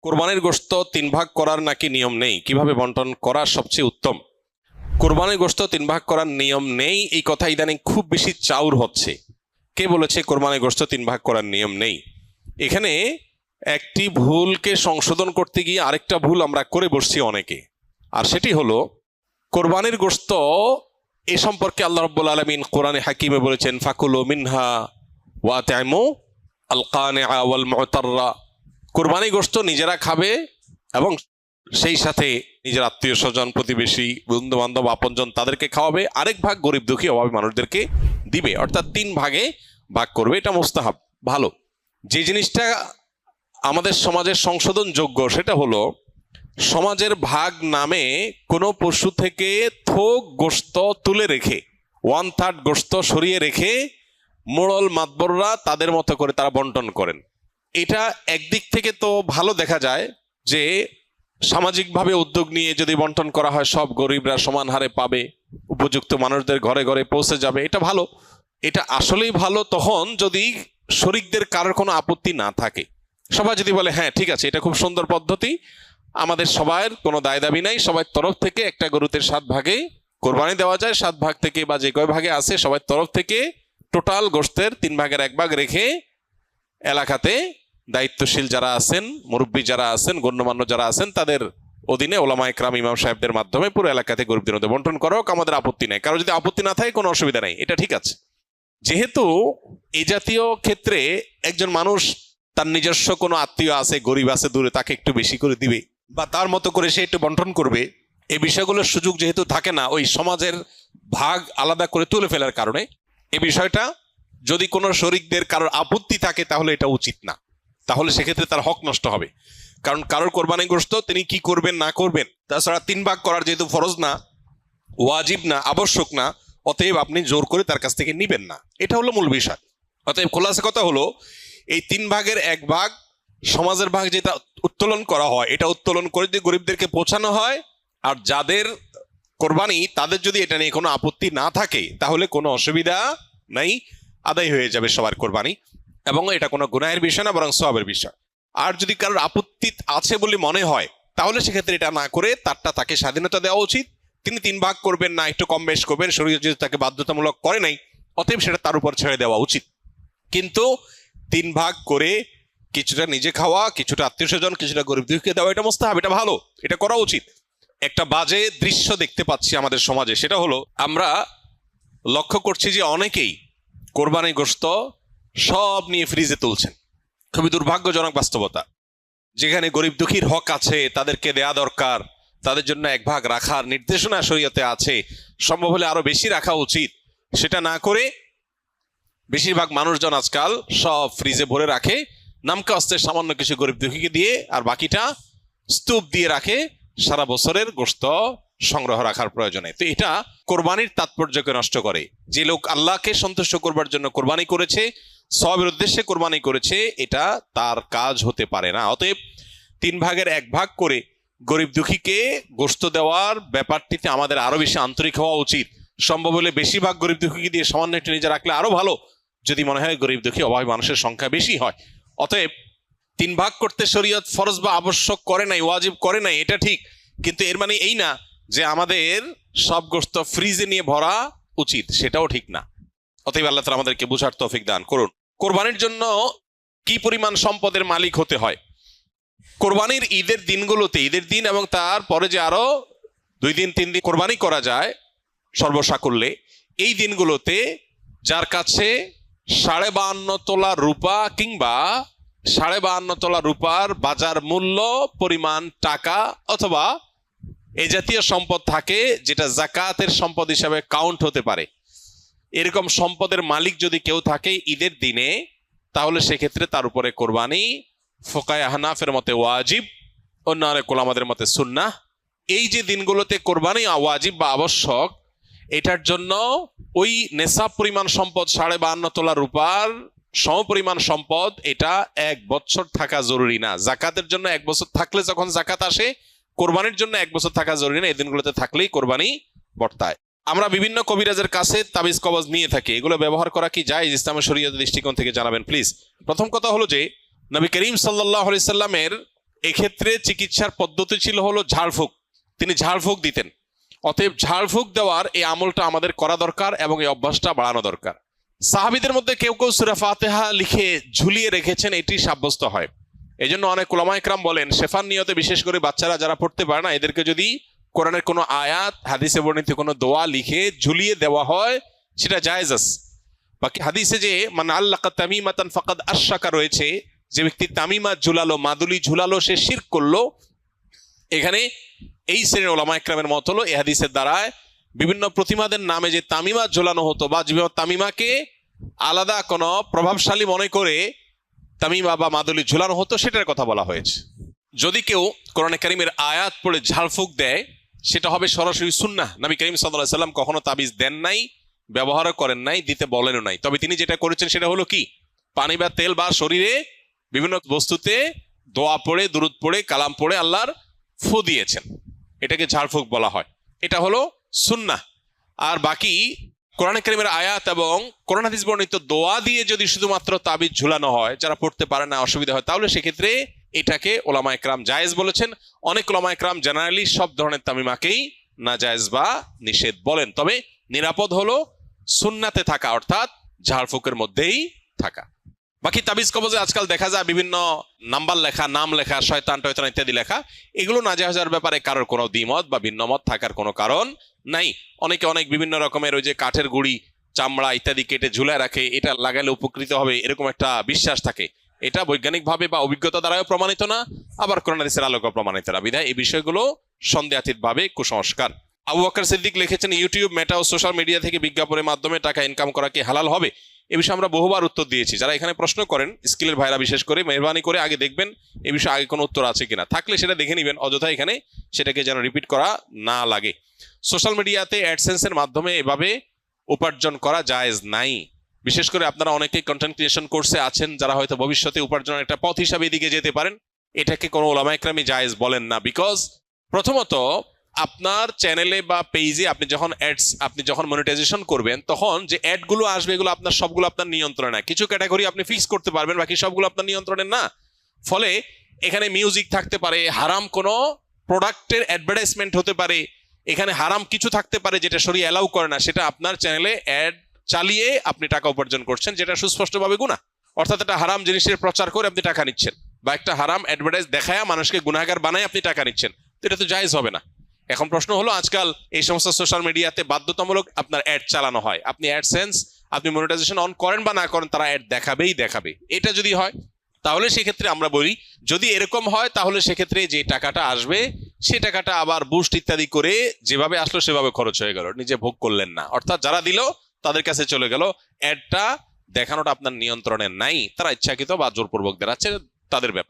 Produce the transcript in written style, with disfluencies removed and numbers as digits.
কোরবানির গোশত 3 ভাগ করার নাকি নিয়ম নেই, কিভাবে বন্টন করা সবচেয়ে উত্তম? কোরবানির গোশত 3 ভাগ করার নিয়ম নেই, এই কথা ইদানিং খুব বেশি চাউর হচ্ছে। কে বলেছে কোরবানির গোশত 3 ভাগ করার নিয়ম নেই? এখানে একটি ভুলকে সংশোধন করতে গিয়ে আরেকটা ভুল আমরা করে বসছি অনেকে। আর সেটি হলো, কোরবানির গোশত এ সম্পর্কে আল্লাহ রাব্বুল আলামিন কোরআনে হাকিমে বলেছেন, ফাকুলু মিনহা ওয়া আত'ইমু আল কানিআ ওয়াল মু'তাররা। কোরবানি গোশত নিজেরা খাবে এবং সেই সাথে নিজের আত্মীয় স্বজন, প্রতিবেশী, বন্ধু বান্ধব, আপনজন তাদেরকে খাওয়াবে। আরেক ভাগ গরিব দুঃখী অভাবী মানুষদেরকে দিবে, অর্থাৎ 3 ভাগে ভাগ করবে। এটা মুস্তাহাব, ভালো। যে জিনিসটা আমাদের সমাজের সংশোধনযোগ্য সেটা হলো, সমাজের ভাগ নামে কোনো পশু থেকে থোক গোশত তুলে রেখে 1/3 গোশত সরিয়ে রেখে মোড়ল মাতবররা তাদের মতো করে তারা বন্টন করেন। এটা একদিক থেকে তো ভালো দেখা যায় যে সামাজিকভাবে উদ্যোগ নিয়ে যদি বন্টন করা হয় সব গরিবরা সমান হারে পাবে, উপযুক্ত মানুষদের ঘরে ঘরে পৌঁছে যাবে, এটা ভালো। এটা আসলেই ভালো তখন যদি শরিকদের কারোর কোনো আপত্তি না থাকে। সবাই যদি বলে হ্যাঁ ঠিক আছে, এটা খুব সুন্দর পদ্ধতি, আমাদের সবার কোনো দায় দাবি নাই, সবার তরফ থেকে একটা গরুতে 7 ভাগে কোরবানি দেওয়া যায়, 7 ভাগ থেকে বা যে কয় ভাগে আছে সবার তরফ থেকে টোটাল গোশতের 3 ভাগের 1 ভাগ রেখে এলাকাতে দায়িত্বশীল যারা আছেন, মুরব্বী যারা আছেন, গণ্যমান্য যারা আছেন, তাদের অধীনে ওলামা ইকরাম, ইমাম সাহেবদের মাধ্যমে পুরো এলাকাতে গরিবদের মধ্যে বন্টন করা হোক, আমাদের আপত্তি নেই। কারো যদি আপত্তি না থাকে কোনো অসুবিধা নেই, এটা ঠিক আছে। যেহেতু এই জাতীয় ক্ষেত্রে একজন মানুষ তার নিজস্ব কোনো আত্মীয় আছে, গরিব আছে দূরে, তাকে একটু বেশি করে দিবে বা তার মতো করে সে একটু বন্টন করবে, এই বিষয়গুলোর সুযোগ যেহেতু থাকে না ওই সমাজের ভাগ আলাদা করে তুলে ফেলার কারণে, এই বিষয়টা যদি কোনো শরিকদের কারোর আপত্তি থাকে তাহলে এটা উচিত না, তাহলে সেক্ষেত্রে তার হক নষ্ট হবে। কারণ কারোর কোরবানি গোশত তিনি কি করবেন না করবেন, তাছাড়া 3 ভাগ করার যেহেতু ফরজ না, ওয়াজিব না, আবশ্যক না, অতএব আপনি জোর করে তার কাছ থেকে নিবেন না, এটা হলো মূল বিষয়। অতএব খোলাসা কথা হলো, এই 3 ভাগের 1 ভাগ সমাজের ভাগ যেটা উত্তোলন করা হয়, এটা উত্তোলন করে যদি গরিবদেরকে পৌঁছানো হয়, আর যাদের কোরবানি তাদের যদি এটা নিয়ে কোনো আপত্তি না থাকে তাহলে কোনো অসুবিধা নাই, আদায় হয়ে যাবে সবার কোরবানি, এবং এটা কোনো গুনাহের বিষয় না, বরং সওয়াবের বিষয়। আর যদি কারোর আপত্তি আছে বলে মনে হয় তাহলে সেক্ষেত্রে এটা না করে তাকে স্বাধীনতা দেওয়া উচিত। তিনি 3 ভাগ করবেন না, একটু কম বেশ করবেন, শরীয়ত যেহেতু তাকে বাধ্যতামূলক করে নাই, অতএব সেটা তার উপর ছেড়ে দেওয়া উচিত। কিন্তু 3 ভাগ করে কিছুটা নিজে খাওয়া, কিছুটা আত্মীয় স্বজন, কিছুটা গরিব দুঃখীকে দেওয়া, এটা মুস্তাহাব, এটা ভালো, এটা করা উচিত। একটা বাজে দৃশ্য দেখতে পাচ্ছি আমাদের সমাজে, সেটা হলো আমরা লক্ষ্য করছি যে অনেকেই কোরবানি গোশত সব নিয়ে ফ্রিজে তুলছেন। খুবই দুর্ভাগ্যজনক বাস্তবতা। যেখানে গরিব দুঃখীর হক আছে, তাদেরকে দেয়া দরকার, তাদের জন্য 1 ভাগ রাখার নির্দেশনা শরীয়তে আছে, সম্ভব হলে আরো বেশি রাখা উচিত, সেটা না করে বেশিরভাগ মানুষজন আজকাল সব ফ্রিজে ভরে রাখে, নামকা অস্তে সামান্য কিছু গরিব দুঃখীকে দিয়ে, আর বাকিটা স্তূপ দিয়ে রাখে সারা বছরের গোশত সংগ্রহ রাখার প্রয়োজনে। তো এটা কোরবানির তাৎপর্যকে নষ্ট করে। যে লোক আল্লাহকে সন্তুষ্ট করবার জন্য কোরবানি করেছে, সওয়াবের উদ্দেশ্যে কোরবানি করেছে, এটা তার কাজ হতে পারে না। অতএব 3 ভাগের 1 ভাগ করে গরিব দুঃখীকে গোশত দেওয়ার ব্যাপারটিতে আমাদের আরো বেশি আন্তরিক হওয়া উচিত। সম্ভব হলে বেশিরভাগ গরিব দুঃখীকে দিয়ে সামান্য একটু নিজে রাখলে আরো ভালো, যদি মনে হয় গরিব দুঃখী অভাবী মানুষের সংখ্যা বেশি হয়। অতএব 3 ভাগ করতে শরীয়ত ফরজ বা আবশ্যক করে নাই, ওয়াজিব করে নাই, এটা ঠিক, কিন্তু এর মানে এই না যে আমাদের সব গোশত ফ্রিজে নিয়ে ভরা উচিত, সেটাও ঠিক না। অতএব আল্লাহ তাআলা আমাদেরকে বুঝার তৌফিক দান করুন। কোরবানির জন্য কি পরিমাণ সম্পদের মালিক হতে হয়? কোরবানির ঈদের দিনগুলোতে, ঈদের দিন এবং তার পরে যে আরো 2 দিন 3 দিন কোরবানি করা যায় সর্বসাকুল্যে, এই দিনগুলোতে যার কাছে 52.5 তোলা রূপা কিংবা 52.5 তোলা রূপার বাজার মূল্য পরিমাণ টাকা অথবা এই জাতীয় সম্পদ থাকে যেটা যাকাতের সম্পদ হিসাবে কাউন্ট হতে পারে, এরকম সম্পদের মালিক যদি কেউ থাকে ঈদের দিনে, তাহলে সেক্ষেত্রে তার উপরে কোরবানি ফুকায়ে হানাফের মতে ওয়াজিব, অন্য অনেক ওলামাদের মতে সুন্নাহ। এই যে দিনগুলোতে কোরবানি ওয়াজিব বা আবশ্যক, এটার জন্য ওই নেশাব পরিমাণ সম্পদ 52.5 তোলা রূপার সমপরিমাণ সম্পদ, এটা 1 বছর থাকা জরুরি না। জাকাতের জন্য 1 বছর থাকলে যখন জাকাত আসে, কোরবানির জন্য 1 বছর থাকা জরুরি না, এই দিনগুলোতে থাকলেই কোরবানি বর্তায়। আমরা বিভিন্ন কবিরাজের কাছে তাবিজ কবজ নিয়ে থাকি, এগুলো ব্যবহার করা কি জায়েজ ইসলামের শরীয়তের দৃষ্টিকোণ থেকে জানাবেন প্লিজ। প্রথম কথা হলো যে নবী করিম সাল্লাল্লাহু আলাইহি সাল্লামের এক্ষেত্রে চিকিৎসার পদ্ধতি ছিল হলো ঝাড়ফুঁক, তিনি ঝাড়ফুঁক দিতেন। অতএব ঝাড়ফুঁক দেওয়ার এই আমলটা আমাদের করা দরকার এবং এই অভ্যাসটা বাড়ানো দরকার। সাহাবীদের মধ্যে কেউ কেউ সূরা ফাতিহা লিখে ঝুলিয়ে রেখেছেন, এটি সাব্যস্ত হয়। এই জন্য অনেক উলামা ইকরাম বলেন শেফার নিয়তে বিশেষ করে বাচ্চারা যারা পড়তে পারে না, এদেরকে যদি কোরআনের কোনো আয়াত, হাদিসে বর্ণিত কোনো দোয়া লিখে ঝুলিয়ে দেওয়া হয় সেটা জায়েজ আছে। বাকি হাদিসে যে মান আল্লাকা তামিমাতান ফাকাদ আশরাকা রয়েছে, যে ব্যক্তি তামিমা ঝুলালো, মাদুলি ঝুলালো, সে শিরক করলো। এখানে এই শ্রেণীর উলামা ইকরামের মত হলো এই হাদিসের দ্বারায় বিভিন্ন প্রতিমাদের নামে যে তামিমা ঝোলানো হতো বা তামিমাকে আলাদা কোনো প্রভাবশালী মনে করে তামিমা বা মাদুলি ঝুলানো হতো, সেটার কথা বলা হয়েছে। যদি কেউ কোরআনে কারীমের আয়াত পড়ে ঝাড়ফুঁক দেয়, সেটা হবে সরাসরি সুন্নাহ। নবী করিম সাল্লাল্লাহু আলাইহি সাল্লাম কখনো তাবিজ দেন নাই, ব্যবহারও করেন নাই, দিতে বলেনও নাই। তবে তিনি যেটা করেছেন সেটা হলো কি, পানি বা তেল বা শরীরে বিভিন্ন বস্তুতে দোয়া পড়ে, দুরূদ পড়ে, কালাম পড়ে আল্লাহর ফু দিয়েছেন, এটাকে ঝাড়ফুঁক বলা হয়। এটা হলো সুন্নাহ। আর বাকি কোরআনে কারীমের আয়াত এবং কোরআন হাদিস বর্ণিত দোয়া দিয়ে যদি শুধুমাত্র তাবিজ ঝুলানো হয়, যারা পড়তে পারে না, অসুবিধা হয়, তাহলে সেক্ষেত্রে এটাকে ওলামা ইকরাম জায়েজ বলেছেন। অনেক ওলামা ইকরাম জেনারেলি সব ধরনের তামিমাকেই নাজায়েজ বা নিষেধ বলেন। তবে নিরাপদ হলো সুন্নাতে থাকা, অর্থাৎ ঝাড়ফুঁকের মধ্যেই থাকা। বাকি তাবিজ কবজে আজকাল দেখা যায় বিভিন্ন নাম্বার লেখা, নাম লেখা, শয়তান টয়তান ইত্যাদি লেখা, এগুলো নাজায়েজের ব্যাপারে কারোর কোনো দ্বিমত বা ভিন্নমত থাকার কোনো কারণ নাই। অনেকে অনেক বিভিন্ন রকমের ওই যে কাঠের গুড়ি, চামড়া ইত্যাদি কেটে ঝুলায় রাখে, এটা লাগালে উপকৃত হবে এরকম একটা বিশ্বাস থাকে। এটা বৈজ্ঞানিকভাবে বা অভিজ্ঞতা দ্বারাও প্রমাণিত না, আবার কোরআন হাদিসের আলোকেও প্রমাণিত না। বিধায় এই বিষয়গুলো সন্দেহাতীতভাবে কুসংস্কার। আবু বকর সিদ্দিক লিখেছেন, ইউটিউব, মেটা ও সোশ্যাল মিডিয়া থেকে বিজ্ঞাপনের মাধ্যমে টাকা ইনকাম করা কি হালাল হবে? এ বিষয়ে আমরা বহুবার উত্তর দিয়েছি। যারা এখানে প্রশ্ন করেন, স্কিলের ভাইরা বিশেষ করে, মেহরবানি করে আগে দেখবেন এ বিষয়ে আগে কোনো উত্তর আছে কিনা, থাকলে সেটা দেখে নেবেন, অযথা এখানে সেটাকে যেন রিপিট করা না লাগে। সোশ্যাল মিডিয়াতে অ্যাডসেন্সের মাধ্যমে এভাবে উপার্জন করা জায়েজ নাই। বিশেষ করে আপনারা অনেকে কন্টেন্ট ক্রিয়েশন কোর্সে আছেন, যারা হয়তো ভবিষ্যতে উপার্জনের একটা পথ হিসাবে এদিকে যেতে পারেন, এটাকে কোনো উলামা ইকরামই জায়েজ বলেন না। বিকজ প্রথমত আপনার চ্যানেলে বা পেজে আপনি যখন মনিটাইজেশন করবেন, তখন যে অ্যাডগুলো আসবে এগুলো আপনার সবগুলো আপনার নিয়ন্ত্রণে না। কিছু ক্যাটাগরি আপনি ফিক্স করতে পারবেন, বাকি সবগুলো আপনার নিয়ন্ত্রণে না। ফলে এখানে মিউজিক থাকতে পারে, হারাম কোনো প্রোডাক্টের অ্যাডভার্টাইজমেন্ট হতে পারে, এখানে হারাম কিছু থাকতে পারে যেটা শরীয়ত অ্যালাউ করে না, সেটা আপনার চ্যানেলে অ্যাড চালিয়ে আপনি টাকা উপার্জন করছেন, যেটা সুস্পষ্টভাবে গুনাহ। অর্থাৎ একটা হারাম জিনিসের প্রচার করে আপনি টাকা নিচ্ছেন, বা একটা হারাম অ্যাডভার্টাইজ দেখায় মানুষকে গুনাহগার বানায় আপনি টাকা নিচ্ছেন, তো এটা তো জায়েজ হবে না। এখন প্রশ্ন হলো, আজকাল এই সমস্ত সোশ্যাল মিডিয়াতে বাধ্যতামূলক আপনার অ্যাড চালানো হয়। আপনি অ্যাডসেন্স, আপনি মনিটাইজেশন অন করেন বা না করেন, তারা অ্যাড দেখাবে। এটা যদি হয়, তাহলে সেক্ষেত্রে আমরা বলি, যদি এরকম হয় তাহলে সেক্ষেত্রে যে টাকাটা আসবে সে টাকাটা আবার বুস্ট ইত্যাদি করে যেভাবে আসলো সেভাবে খরচ হয়ে গেল, নিজে ভোগ করলেন না। অর্থাৎ যারা দিল তাদের কাছে চলে গেল, অ্যাডটা দেখানোটা আপনার নিয়ন্ত্রণে নাই, তারা ইচ্ছাকৃত বা জোরপূর্বক দেখাচ্ছে, তাদের ব্যাপার।